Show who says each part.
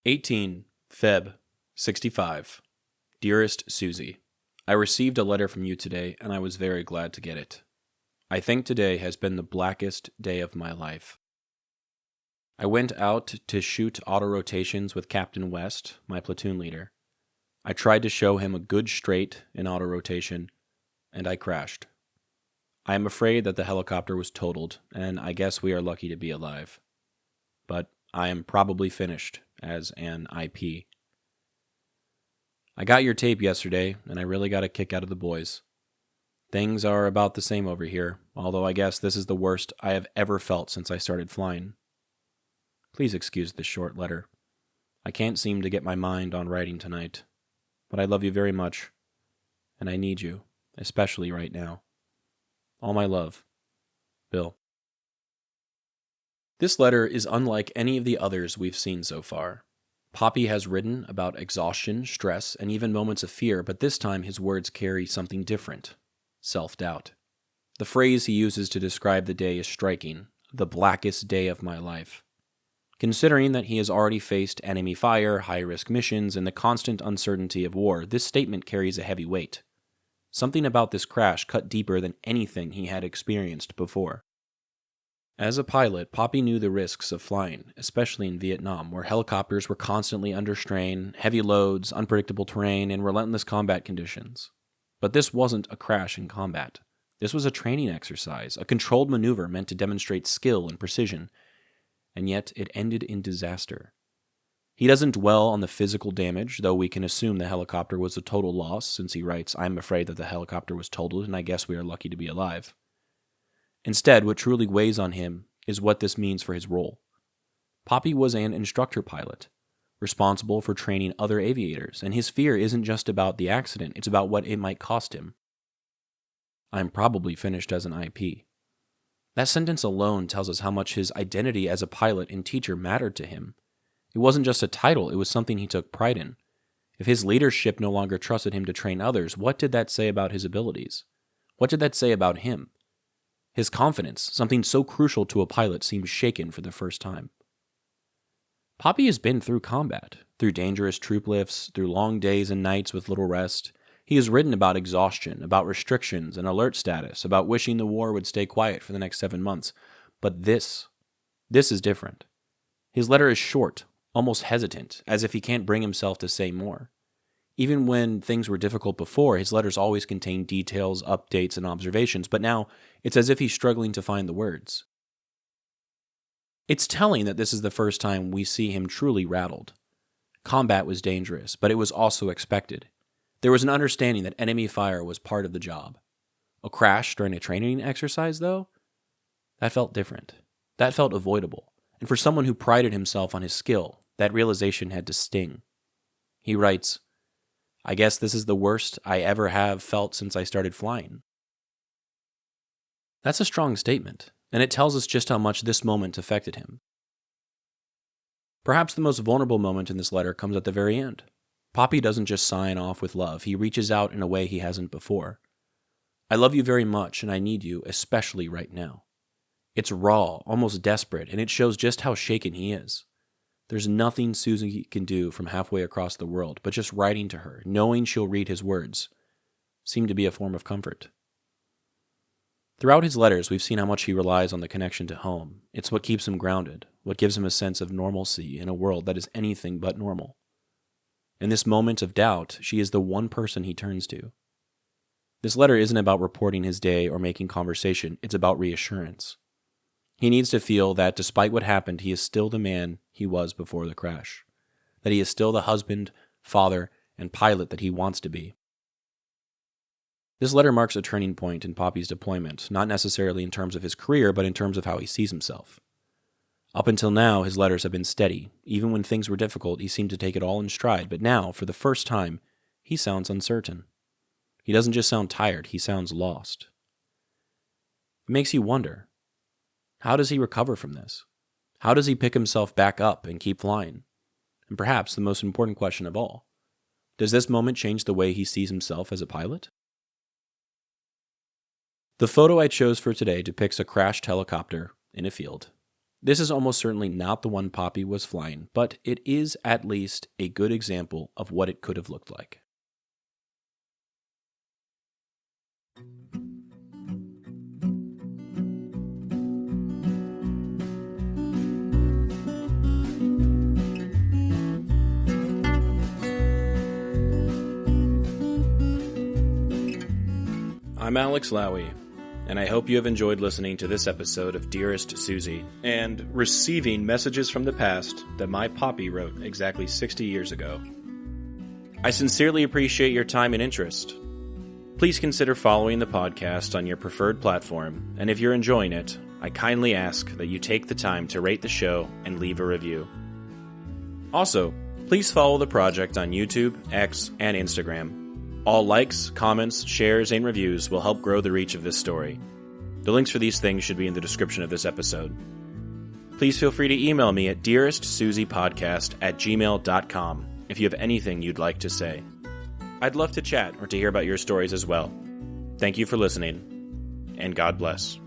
Speaker 1: 18 Feb. 65. Dearest Suzie, I received a letter from you today, and I was very glad to get it. I think today has been the blackest day of my life. I went out to shoot autorotations with Captain West, my platoon leader. I tried to show him a good straight in autorotation, and I crashed. I am afraid that the helicopter was totaled, and I guess we are lucky to be alive. But I am probably finished as an IP. I got your tape yesterday, and I really got a kick out of the boys. Things are about the same over here, although I guess this is the worst I have ever felt since I started flying. Please excuse this short letter. I can't seem to get my mind on writing tonight, but I love you very much, and I need you, especially right now. All my love, Bill. This letter is unlike any of the others we've seen so far. Popi has written about exhaustion, stress, and even moments of fear, but this time his words carry something different: self-doubt. The phrase he uses to describe the day is striking: the blackest day of my life. Considering that he has already faced enemy fire, high-risk missions, and the constant uncertainty of war, this statement carries a heavy weight. Something about this crash cut deeper than anything he had experienced before. As a pilot, Popi knew the risks of flying, especially in Vietnam, where helicopters were constantly under strain, heavy loads, unpredictable terrain, and relentless combat conditions. But this wasn't a crash in combat. This was a training exercise, a controlled maneuver meant to demonstrate skill and precision, and yet it ended in disaster. He doesn't dwell on the physical damage, though we can assume the helicopter was a total loss, since he writes, "I'm afraid that the helicopter was totaled, and I guess we are lucky to be alive." Instead, what truly weighs on him is what this means for his role. Popi was an instructor pilot, responsible for training other aviators, and his fear isn't just about the accident, it's about what it might cost him. I'm probably finished as an IP. That sentence alone tells us how much his identity as a pilot and teacher mattered to him. It wasn't just a title, it was something he took pride in. If his leadership no longer trusted him to train others, what did that say about his abilities? What did that say about him? His confidence, something so crucial to a pilot, seemed shaken for the first time. Popi has been through combat, through dangerous troop lifts, through long days and nights with little rest. He has written about exhaustion, about restrictions and alert status, about wishing the war would stay quiet for the next 7 months. But this is different. His letter is short, almost hesitant, as if he can't bring himself to say more. Even when things were difficult before, his letters always contained details, updates, and observations, but now it's as if he's struggling to find the words. It's telling that this is the first time we see him truly rattled. Combat was dangerous, but it was also expected. There was an understanding that enemy fire was part of the job. A crash during a training exercise, though? That felt different. That felt avoidable. And for someone who prided himself on his skill, that realization had to sting. He writes, "I guess this is the worst I ever have felt since I started flying." That's a strong statement, and it tells us just how much this moment affected him. Perhaps the most vulnerable moment in this letter comes at the very end. Popi doesn't just sign off with love, he reaches out in a way he hasn't before. "I love you very much, and I need you, especially right now." It's raw, almost desperate, and it shows just how shaken he is. There's nothing Suzie can do from halfway across the world, but just writing to her, knowing she'll read his words, seemed to be a form of comfort. Throughout his letters, we've seen how much he relies on the connection to home. It's what keeps him grounded, what gives him a sense of normalcy in a world that is anything but normal. In this moment of doubt, she is the one person he turns to. This letter isn't about reporting his day or making conversation, it's about reassurance. He needs to feel that despite what happened, he is still the man he was before the crash. That he is still the husband, father, and pilot that he wants to be. This letter marks a turning point in Popi's deployment, not necessarily in terms of his career, but in terms of how he sees himself. Up until now, his letters have been steady. Even when things were difficult, he seemed to take it all in stride, but now, for the first time, he sounds uncertain. He doesn't just sound tired, he sounds lost. It makes you wonder, how does he recover from this? How does he pick himself back up and keep flying? And perhaps the most important question of all, does this moment change the way he sees himself as a pilot? The photo I chose for today depicts a crashed helicopter in a field. This is almost certainly not the one Popi was flying, but it is at least a good example of what it could have looked like. I'm Alex Lowy, and I hope you have enjoyed listening to this episode of Dearest Suzie, and receiving messages from the past that my Popi wrote exactly 60 years ago. I sincerely appreciate your time and interest. Please consider following the podcast on your preferred platform, and if you're enjoying it, I kindly ask that you take the time to rate the show and leave a review. Also, please follow the project on YouTube, X, and Instagram. All likes, comments, shares, and reviews will help grow the reach of this story. The links for these things should be in the description of this episode. Please feel free to email me at dearestsuziepodcast@gmail.com if you have anything you'd like to say. I'd love to chat or to hear about your stories as well. Thank you for listening, and God bless.